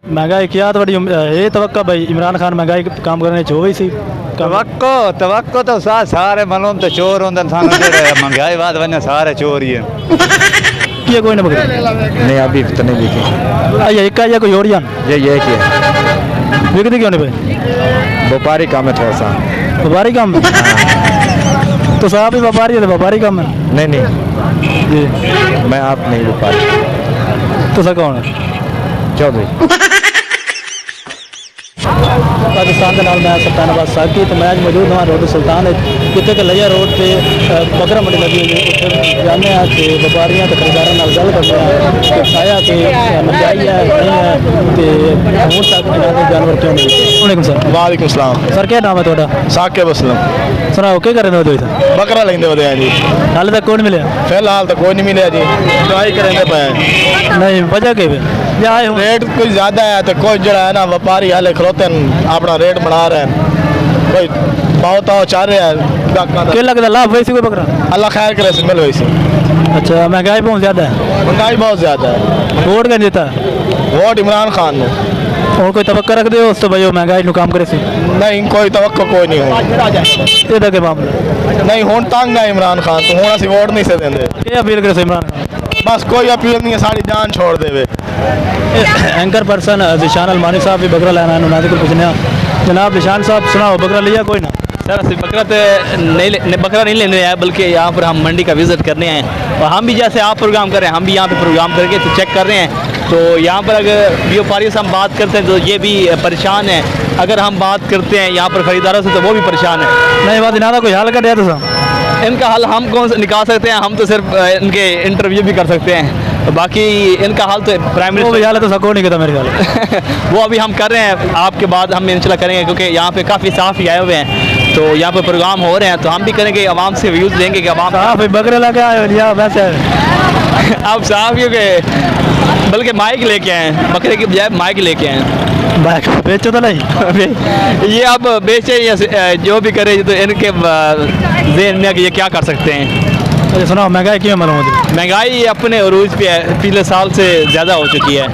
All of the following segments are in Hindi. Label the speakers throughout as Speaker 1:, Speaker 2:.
Speaker 1: महंगाई क्या थोड़ी ये तवक्का भाई इमरान खान महंगाई काम करने च हो गई सी
Speaker 2: तवक्को तो सारे मालूम तो चोर होंगे महंगाई बाद वजह सारे चोर ही है
Speaker 1: ये कोई ना पकड़े
Speaker 2: नहीं अभी तो नहीं बिके
Speaker 1: ये एक या कोई और जान
Speaker 2: ये क्या
Speaker 1: बिकती क्यों नहीं भाई
Speaker 2: व्यापारी काम है थोड़ा सा
Speaker 1: व्यापारी काम है तो साहब ही व्यापारी है तो व्यापारी काम है
Speaker 2: नहीं
Speaker 1: जी
Speaker 2: मैं आप नहीं व्यापारी
Speaker 1: तो सर कौन है
Speaker 2: चौधरी
Speaker 1: पाकिस्तान के नाल मैं सल्तानाबाद साकी तो मैं आज मौजूद हाँ रोड सुल्तान जितने कि लिया रोड से बकरा मंडी लगी हुई है उत्थे जाने कि व्यापारियों तो खरीदारों नाल गल करते हैं आया कि महंगाई है नहीं है तो हूँ तक इन्होंने जानवर क्यों नहीं। वालेकुम सर।
Speaker 2: वालेकुम सलाम
Speaker 1: सर क्या नाम है थोड़ा
Speaker 2: साके बसलम
Speaker 1: सुनाओ क्या कर रहे हो
Speaker 2: बकरा लेंदे होते हैं जी
Speaker 1: हाल तक कौन मिले
Speaker 2: फिलहाल तो कोई नहीं मिले जी ट्राई करेंगे पे
Speaker 1: नहीं वजह के या आए हो
Speaker 2: रेट कुछ ज़्यादा है तो कोई जड़ा है ना व्यापारी हाले खलोते हैं अपना रेट बढ़ा रहे हैं कोई भाव तो चाह रहे हैं
Speaker 1: क्या लगता लाभ वैसे कोई बकरा
Speaker 2: अल्लाह खैर करे से मिल वैसे।
Speaker 1: अच्छा महंगाई बहुत ज़्यादा है
Speaker 2: महंगाई बहुत ज़्यादा है
Speaker 1: वोट क्या देता है
Speaker 2: वोट इमरान खान ने
Speaker 1: और कोई तवक्का रख दे उस तो भाई महंगाई नु काम करे सी
Speaker 2: नहीं कोई तवक्को कोई नहीं हो
Speaker 1: ये के मामला
Speaker 2: नहीं हूँ तंग है इमरान खान तो हूँ असं वोट नहीं से देंगे
Speaker 1: क्या अपील करे इमरान खान
Speaker 2: बस कोई अपील नहीं है सारी जान छोड़ देवे।
Speaker 1: एंकर पर्सन जिशान अलमानी साहब भी बकरा लेना है नाजिक पूछने जनाब जिशान साहब सुनाओ बकरा लिया कोई ना
Speaker 3: सर बकरा तो बकरा नहीं लेने आया बल्कि यहाँ पर हम मंडी का विज़िट करने आए और हम भी जैसे आप प्रोग्राम कर रहे हैं हम भी यहाँ पे प्रोग्राम करके तो चेक कर रहे हैं तो यहाँ पर अगर व्यापारियों से हम बात करते हैं तो ये भी परेशान है अगर हम बात करते हैं यहाँ पर ख़रीदारों से तो वो भी परेशान है।
Speaker 1: नहीं बात इन्होंने कोई हाल कर दिया तो
Speaker 3: इनका हल हम कौन से निकाल सकते हैं हम तो सिर्फ इनके इंटरव्यू भी कर सकते हैं बाकी इनका हाल तो प्राइमरी
Speaker 1: हाल तो सको नहीं करता मेरे ख्याल
Speaker 3: वो अभी हम कर रहे हैं आपके बाद हम इंशाल्लाह करेंगे क्योंकि यहाँ पे काफ़ी साफ़ ही आए हुए हैं तो यहाँ पे प्रोग्राम हो रहे हैं तो हम भी करेंगे आवाम से व्यूज़ लेंगे कि आवाम
Speaker 1: साफ बकरे लगे आए लिया वैसे
Speaker 3: आप साफ क्योंकि बल्कि माइक लेके आए बकरे की बजाय माइक लेके आए
Speaker 1: बाइक बेचो तो नहीं
Speaker 3: ये आप बेचे या जो भी करे तो इनके ज़हन में कि ये क्या कर सकते हैं।
Speaker 1: अच्छा सुनाओ महंगाई क्यों मालूम होती
Speaker 3: महंगाई अपने अरूज पे है पिछले साल से ज़्यादा हो चुकी है।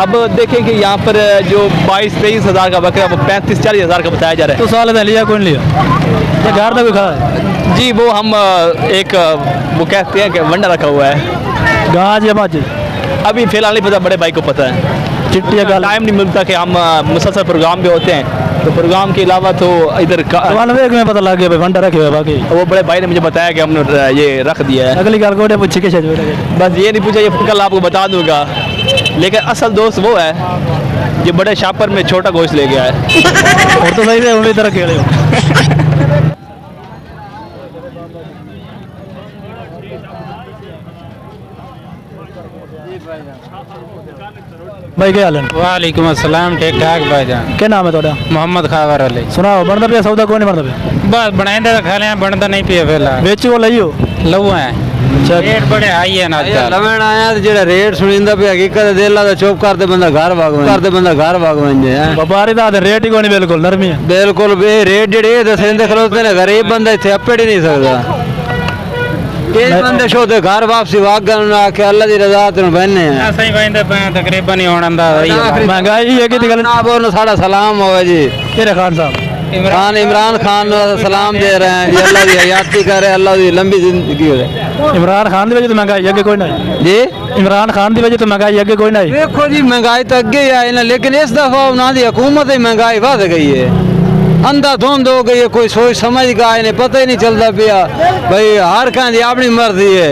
Speaker 3: अब देखें कि यहाँ पर जो 22-23 हज़ार का बकरा वो 35-40 हज़ार का बताया जा रहा है।
Speaker 1: तो साल लिया कौन लिया ये घर का कोई खा है
Speaker 3: जी वो हम एक वो कहते हैं कि वंडा रखा हुआ है
Speaker 1: गाज या माज
Speaker 3: अभी फ़िलहाल नहीं पता बड़े भाई को पता है
Speaker 1: चिट्टी का
Speaker 3: टाइम नहीं मिलता कि हम मुसलसल प्रोग्राम पे होते हैं तो प्रोग्राम के अलावा तो इधर
Speaker 1: में पता लग गया भाई वंडा रखे हुए बाकी
Speaker 3: वो बड़े भाई ने मुझे बताया कि हमने ये रख दिया है।
Speaker 1: अगली गाल को पूछे के
Speaker 3: बस ये नहीं पूछा ये कल आपको बता दूंगा लेकिन असल दोस्त वो है जो बड़े शापर में छोटा गोश्त ले गया है
Speaker 1: और तो सही है तरह खेले भाई क्या हाल है
Speaker 4: वालेकुम अस्सलाम ठीक ठाक भाईजान
Speaker 1: क्या नाम है थोड़ा
Speaker 4: मोहम्मद खावर अली
Speaker 1: सुनाओ बनता पिया सौदा कौन नहीं बनता पिया
Speaker 4: बस बनाए खा लें बनता नहीं पिया फिलहाल
Speaker 1: बेचो लइयो
Speaker 4: लऊ है
Speaker 1: अच्छा
Speaker 4: रेट बड़े हाई है ना
Speaker 5: लवण आया तो जेड़ा रेट सुनिंदा पे हकीकत दिल दा चुप करते बंदा घर भाग वंजे है
Speaker 1: व्यापारी दा रेट ही कोनी बिल्कुल नरमी है
Speaker 5: बिल्कुल बे रेट जेड़े दसेंदे खलोते ने गरीब बंदा इथे अपड़ ही नहीं सकदा ये बंदे शो दे घर वापसी वागन ना के अल्लाह दी रजा ते बहने हैं
Speaker 4: सही बंदे तकरीबन ही होना दा
Speaker 1: महंगाई है कि
Speaker 5: ना बोल साड़ा सलाम होवे जी
Speaker 1: तेरे खान साहब
Speaker 5: इमरान खान सलाम दे रहे हैं जी अल्लाह दी हयाती करे अल्लाह दी लंबी जिंदगी हो
Speaker 1: इमरान खान दी वजह तो महंगाई अगे कोई नहीं
Speaker 5: जी
Speaker 1: इमरान खान दी वजह तो महंगाई अगे कोई नहीं
Speaker 5: देखो जी महंगाई तो अगे ही आई ना लेकिन इस दफा ना दी हुकूमत ही महंगाई बढ़ गई है अंधाधुंध हो गई है कोई सोच समझ का नहीं पता ही नहीं चलता पिया भाई हर कहती अपनी मर्जी है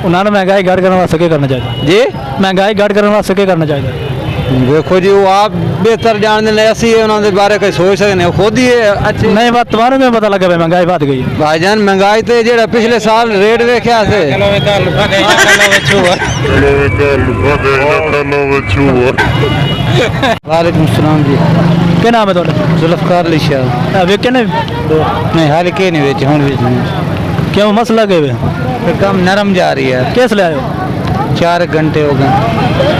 Speaker 1: उन्होंने महंगाई घट करने वास्ते क्या करना चाहिए
Speaker 5: जी
Speaker 1: महंगाई घट करने वास्ते क्या करना चाहिए
Speaker 5: देखो जी वो आप बेहतर जानते हैं ऐसी है उन्होंने बारे कोई सोच सकते खुद ही अच्छी
Speaker 1: नहीं बात तुम्हारे में पता लगा महंगाई बढ़ गई
Speaker 5: भाईजान महंगाई तो जेड़ा पिछले साल रेट वेख्या से वालेकुम सलाम जी
Speaker 1: क्या नाम है थोड़ा
Speaker 5: जुल्फकार अली शाह
Speaker 1: वेखे नहीं
Speaker 5: हाल के नहीं वेचे हुन
Speaker 1: क्यों मसला के
Speaker 5: कम नरम जा रही है
Speaker 1: कैस ले आयो
Speaker 5: 4 घंटे हो गए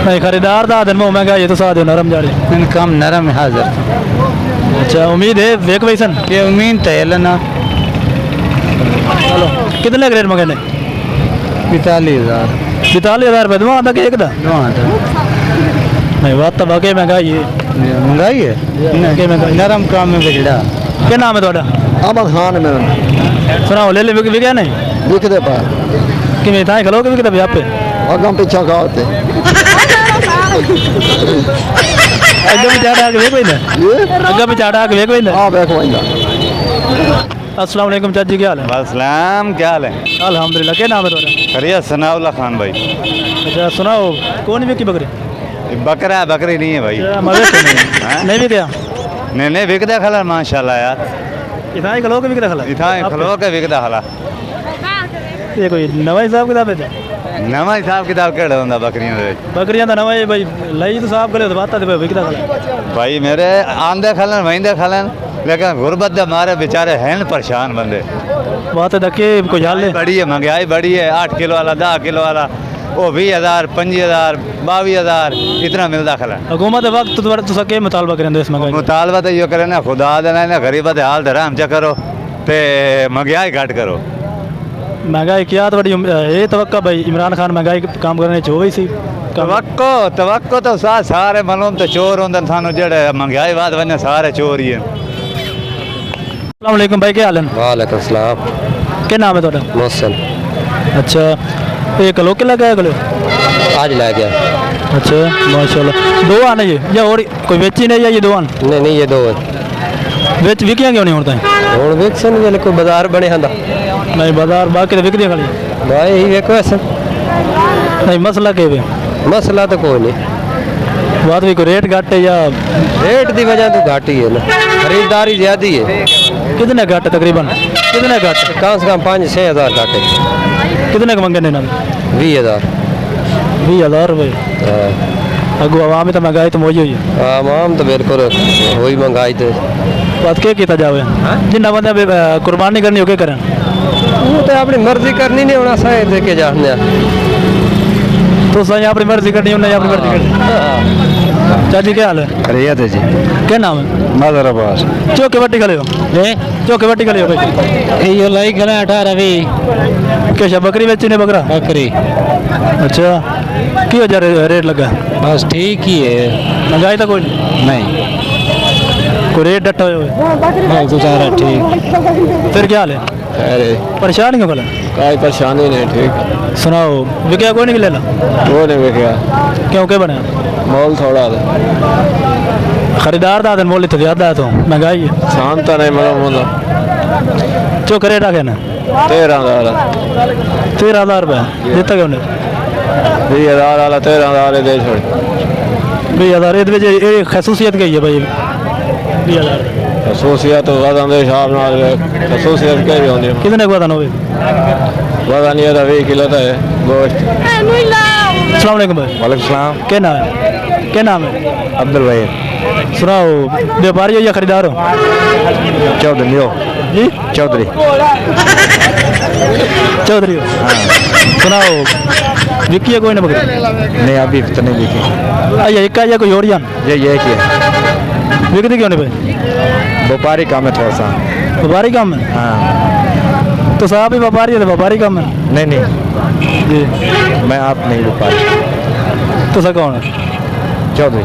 Speaker 1: नहीं खरीदार था दिन में महंगाई तो साथ नरम जा रही
Speaker 5: कम नरम हाजिर
Speaker 1: अच्छा उम्मीद है देख वैसन
Speaker 5: ये उम्मीद तो है ना
Speaker 1: चलो कितने रेट मंगे
Speaker 5: 45,000
Speaker 1: 45,000 रुपये दुआ तक एक नहीं बात तो वाकई महंगाई है।
Speaker 5: महंगाई है
Speaker 1: वाकई महंगाई।
Speaker 5: नरम काम में बिगड़ा
Speaker 1: क्या नाम है थोड़ा?
Speaker 5: अहमद खान में
Speaker 1: सुनाओ ले विकया नहीं
Speaker 5: विकते पा
Speaker 1: कि मैं था खलो के विकता यहाँ पे
Speaker 5: अगम पीछा खाते
Speaker 1: अग्गे में चाड़ा के वेख ना अग्गे में चाड़ा के वेख ना।
Speaker 5: हाँ बैक वाइंदा।
Speaker 1: अस्सलाम वालेकुम चाची क्या हाल है?
Speaker 2: सलाम, क्या हाल है?
Speaker 1: अल्हम्दुलिल्लाह। क्या नाम है तुम्हारा?
Speaker 2: खरिया सनाउल्ला खान भाई।
Speaker 1: अच्छा सुनाओ कौन भी की बकरी?
Speaker 2: बकरा है, बकरी नहीं है भाई।
Speaker 1: मवेश
Speaker 2: हाँ?
Speaker 1: नहीं भी क्या
Speaker 2: नहीं बिकदा खला माशाल्लाह यार।
Speaker 1: इतना ही खलो के विकता खला
Speaker 2: इतना खलो के बिकदा खला।
Speaker 1: ये कोई नवा हिसाब किताब है?
Speaker 2: नवा हिसाब किताब केड़ा होंदा बकरियां दे?
Speaker 1: बकरियां तो नवा है भाई लई तो साहब करे तो बात तो विकता खला
Speaker 2: भाई मेरे आंदे खलन वहींदे खलन, लेकिन गुरबत दे मारे बेचारे हैं परेशान बंदे।
Speaker 1: बात है दके कोई हाल है।
Speaker 2: बड़ी है महंगाई, बड़ी है। 8 किलो वाला 10 किलो वाला वो 20,000 25,000 22,000 इतना मिलता खला।
Speaker 1: हुकूमत वक्त तो सके मुतालबा करें इस महंगाई
Speaker 2: मुतालबा तो यो करे ना, खुदा देना ना गरीबत हाल धराम च करो ते महंगाई घट करो।
Speaker 1: महंगाई क्या तो बड़ी ये तवक्का भाई इमरान खान महंगाई काम करने जो ही सी
Speaker 2: तवक्को तो सारे मालूम तो चोर होंदे सानू जेड़े महंगाई बाद वने सारे चोर ही हैं।
Speaker 1: अस्सलाम वालेकुम भाई क्या हाल है?
Speaker 5: वालेकुम सलाम।
Speaker 1: क्या नाम है ਤੁਹਾਡਾ?
Speaker 5: मोहसन
Speaker 1: अच्छा ये किलो के लगा है किलो
Speaker 5: आज ला गया।
Speaker 1: अच्छा माशाल्लाह। दो आने ये या और कोई बेची नहीं या ये दो आन
Speaker 5: नहीं ये दो
Speaker 1: बेच विकियां क्यों नहीं होता है?
Speaker 5: हूँ वेक्सन जल कोई बाजार बने हंदा
Speaker 1: नहीं बाजार बाकी तो विकदियां खाली
Speaker 5: भाई यही वेखो ऐसा
Speaker 1: नहीं मसला के वे
Speaker 5: मसला तो कोई नहीं।
Speaker 1: बात भी कोई रेट घट है या
Speaker 5: रेट की वजह तो घट ही है ना, खरीदारी ज्यादा है।
Speaker 1: कितने घट तकरीबन कितने घट?
Speaker 5: कम से कम 5-6 हज़ार घट है।
Speaker 1: कितने का मंगे ना?
Speaker 5: 20,000।
Speaker 1: 20,000 रुपये। अगू आवाम तो महंगाई तो मोजी हुई है।
Speaker 5: आम तो बिल्कुल वही महंगाई तो
Speaker 1: बात क्या किया जावे जिन्ना बंदे कुर्बानी करनी हो क्या करें?
Speaker 5: वो तो अपनी मर्जी करनी नहीं होना सही दे के जाने
Speaker 1: तो सही अपनी मर्जी करनी उन्हें अपनी मर्जी करनी। चाची क्या हाल है?
Speaker 5: बढ़िया थे जी।
Speaker 1: क्या नाम है?
Speaker 5: मदर अब्बास।
Speaker 1: चौके बट्टी खले हो चौके बट्टी खले हो भाई
Speaker 4: ये लाई खले 18-20
Speaker 1: क्या बकरी बेची ने बकरा
Speaker 4: बकरी।
Speaker 1: अच्छा की वजह रेट लगा?
Speaker 4: बस ठीक ही है,
Speaker 1: महंगाई तो कोई
Speaker 4: नहीं
Speaker 1: कोई रेट डटा हुए
Speaker 4: गुजारा ठीक।
Speaker 1: फिर क्या हाल है?
Speaker 5: अरे
Speaker 1: परेशान क्यों खला?
Speaker 5: कोई परेशानी नहीं, ठीक
Speaker 1: सुनाओ विकया कोई नहीं लेना
Speaker 5: वो नहीं बिका
Speaker 1: क्यों क्या बने
Speaker 5: मोल थोड़ा
Speaker 1: खरीदार था मोल तो ज्यादा है तो महंगाई है
Speaker 5: शाम तो नहीं मतलब
Speaker 1: चौक रेट आ गया ना 13,000 रुपये देता क्यों नहीं?
Speaker 5: 20,000 वाला 13,000 दे छोड़
Speaker 1: 20,000 ये खसूसियत गई है भाई 20,000
Speaker 5: खसूसियत तो वजन के हिसाब नाल खसूसियत क्या भी होंदी
Speaker 1: कितने को वजन होवे?
Speaker 5: वजन ये 20 किलो तो है गोश्त।
Speaker 1: अस्सलाम वालेकुम भाई।
Speaker 5: वालेकुम सलाम।
Speaker 1: क्या नाम है? क्या नाम है?
Speaker 5: अब्दुल भाई।
Speaker 1: सुनाओ व्यापारी हो या खरीदार हो?
Speaker 5: चौधरी हो
Speaker 1: जी
Speaker 5: चौधरी
Speaker 1: चौधरी हो। सुनाओ विकी है कोई ना बकरी?
Speaker 5: नहीं अभी तो नहीं बिकी
Speaker 1: आइए एक या कोई और जान
Speaker 5: ये क्या
Speaker 1: बिकती क्यों नहीं भाई?
Speaker 5: व्यापारी काम है थोड़ा सा।
Speaker 1: व्यापारी काम है?
Speaker 5: हाँ
Speaker 1: तो साहब ही व्यापारी है तो व्यापारी काम है
Speaker 5: नहीं
Speaker 1: जी
Speaker 5: मैं आप नहीं व्यापारी।
Speaker 1: तो सर कौन है?
Speaker 5: चौधरी।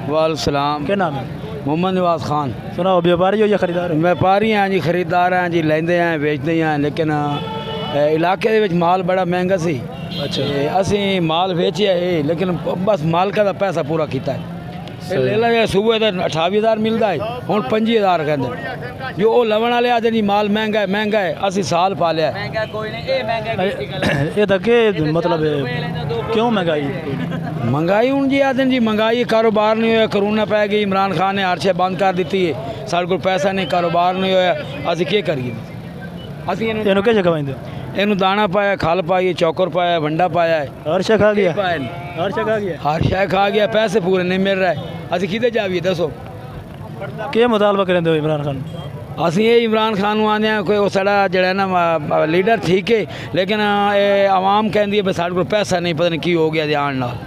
Speaker 6: वालेकुम।
Speaker 1: क्या नाम है?
Speaker 6: मोहम्मद नवाज खान।
Speaker 1: सुनाओ व्यापारी हो या खरीदार हो?
Speaker 6: व्यापारी हैं जी, खरीदार हैं जी, लेंदे हैं बेचते हैं, लेकिन इलाके दे विच माल बड़ा महंगा सी।
Speaker 1: अच्छा
Speaker 6: असी माल बेचिया है लेकिन बस मालका का पैसा पूरा किया है। लेला जे सुबह तो 28,000 मिलता है, हूँ 25,000 कहते जो वो लवन वाले आते जी माल महंगा है असी साल पा लिया।
Speaker 1: ये तक मतलब क्यों महंगाई?
Speaker 6: महंगाई हूँ जी आते जी महंगाई कारोबार नहीं होया, करोना पै गई, इमरान खान ने हर शे बंद कर दी है, साढ़े को पैसा नहीं, कारोबार नहीं होया, असी क्या करिए? असी
Speaker 1: ਇਹਨੂੰ ਕਿਹ ਜਗ੍ਹਾ ਪਾਇੰਦੇ
Speaker 6: ਇਹਨੂੰ दाना पाया, खल पाई, चौकर पाया, वंडा पाया है,
Speaker 1: हर शे खा गया
Speaker 6: पाया
Speaker 1: हर शे खा गया
Speaker 6: हर शय खा गया, पैसे पूरे नहीं मिल रहे, असी किते जाइए दसो?
Speaker 1: क्या मुतालबा करेंगे इमरान खान?
Speaker 6: असी ये इमरान खान आने कोई वो साड़ा जड़ा ना लीडर ठीक है, लेकिन आवाम कहती है साढ़े को पैसा नहीं, पता नहीं की हो गया ध्यान नाल।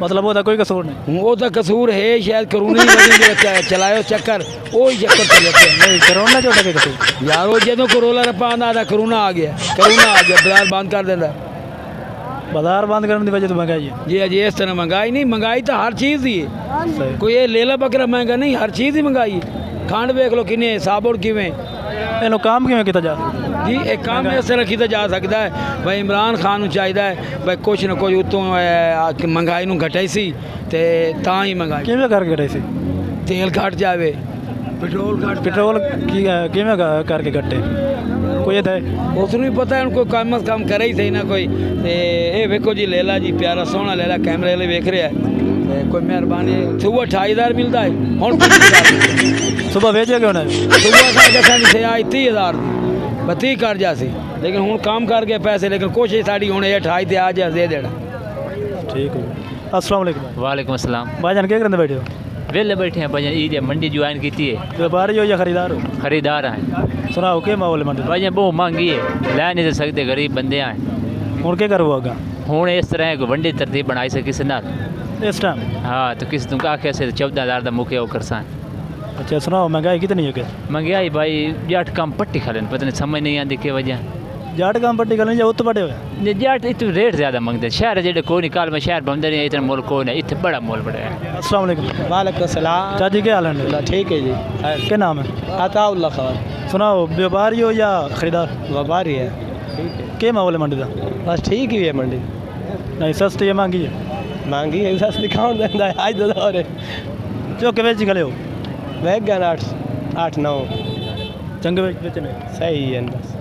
Speaker 1: मतलब वो कोई कसूर नहीं?
Speaker 6: वो तो कसूर है शायद, करोना चलायो चक्कर वो ही चक्कर चले
Speaker 1: नहीं करोना जो था कसूर
Speaker 6: यार, वो जो करोला रपा आंदा था, करोना आ गया बाजार बंद कर देता।
Speaker 1: बाजार बंद करने की वजह तो महंगाई है।
Speaker 6: जी अजी इस तरह महंगाई नहीं, महंगाई तो हर चीज़ ही है,
Speaker 1: सही।
Speaker 6: कोई ये लेला बकरा महंगा नहीं, हर चीज़ ही महंगाई है। खंड वेख लो किन्ने, साबुन किवें,
Speaker 1: ਇਹਨੂੰ काम किवें किया जा
Speaker 6: जी एक काम इस तरह किया जा सकता है भाई इमरान खान नूं चाहिदा है भाई कुछ ना कुछ उतों महंगाई नूं घटाई सी ते तां ही महंगाई
Speaker 1: किवें करके घटे सी
Speaker 6: तेल घट जावे, पेट्रोल घट,
Speaker 1: पेट्रोल की किवें करके घटे कोई है
Speaker 6: उस भी पता है कोई कम अज कम करे ही सही ना कोई। ते ये वेखो जी लेला जी प्यारा सोहना लेला कैमरे वाले वेख रहा है ते कोई मेहरबानी सुबह 28,000 मिलता है हुण 25,000
Speaker 1: सुबह भेजे क्यों नहीं
Speaker 6: सुबह साढ़े 30,000 30 कर जासी, लेकिन हुण काम कर गए पैसे, लेकिन कोशिश साड़ी हुण 28 ते आ जा दे देना।
Speaker 1: ठीक है। अस्सलाम वालेकुम।
Speaker 3: वालेकुम अस्सलाम।
Speaker 1: भाईजान क्या करते बैठे हो?
Speaker 3: वेले बैठे हैं भाईजान, ईद है, मंडी ज्वाइन की है।
Speaker 1: व्यापारी हो या खरीदार हो?
Speaker 3: खरीदार हैं
Speaker 1: सुनाओ क्या माहौल है मंडी दा?
Speaker 3: भाईजान, बहुत महंगी है, लै नहीं सकते, गरीब बंदे हैं।
Speaker 1: हुण क्या करो अगा
Speaker 3: हूँ इस तरह को वंडी तरतीब बनाई से किसी ना,
Speaker 1: इस टाइम?
Speaker 3: हाँ तो किसी तुम आखे से 14,000 का मुके कर सा।
Speaker 1: अच्छा सुनाओ महंगाई कितनी है? क्या
Speaker 3: महंगाई भाई जट कम पट्टी खा लेन, पता नहीं समझ नहीं आती कि वजह
Speaker 1: जाट काम पट्टी करने जा उत्त बड़े हुए
Speaker 3: जट इतने रेट ज़्यादा मंगते, शहर जेडे कोई नहीं, काल में शहर बंदे नहीं, इतना मोल कोई नहीं, इतने बड़ा मोल बड़ा है।
Speaker 1: अस्सलाम वालेकुम।
Speaker 5: वालेकुम सलाम।
Speaker 1: चाची क्या हाल है?
Speaker 5: ठीक है जी।
Speaker 1: क्या नाम है?
Speaker 5: अताउल्लाह खान।
Speaker 1: सुनाओ व्यापारी हो या खरीदार?
Speaker 5: व्यापारी है।
Speaker 1: क्या माहौल है मंडी का?
Speaker 5: बस ठीक ही है मंडी,
Speaker 1: नहीं सस्ती है महंगी है?
Speaker 5: महंगी है, सस्ती कौन देता है आज तो दौर है।
Speaker 1: जो के बेच खड़े हो?
Speaker 5: वैगन 8-9
Speaker 1: चंगे बेचने
Speaker 5: सही है बस।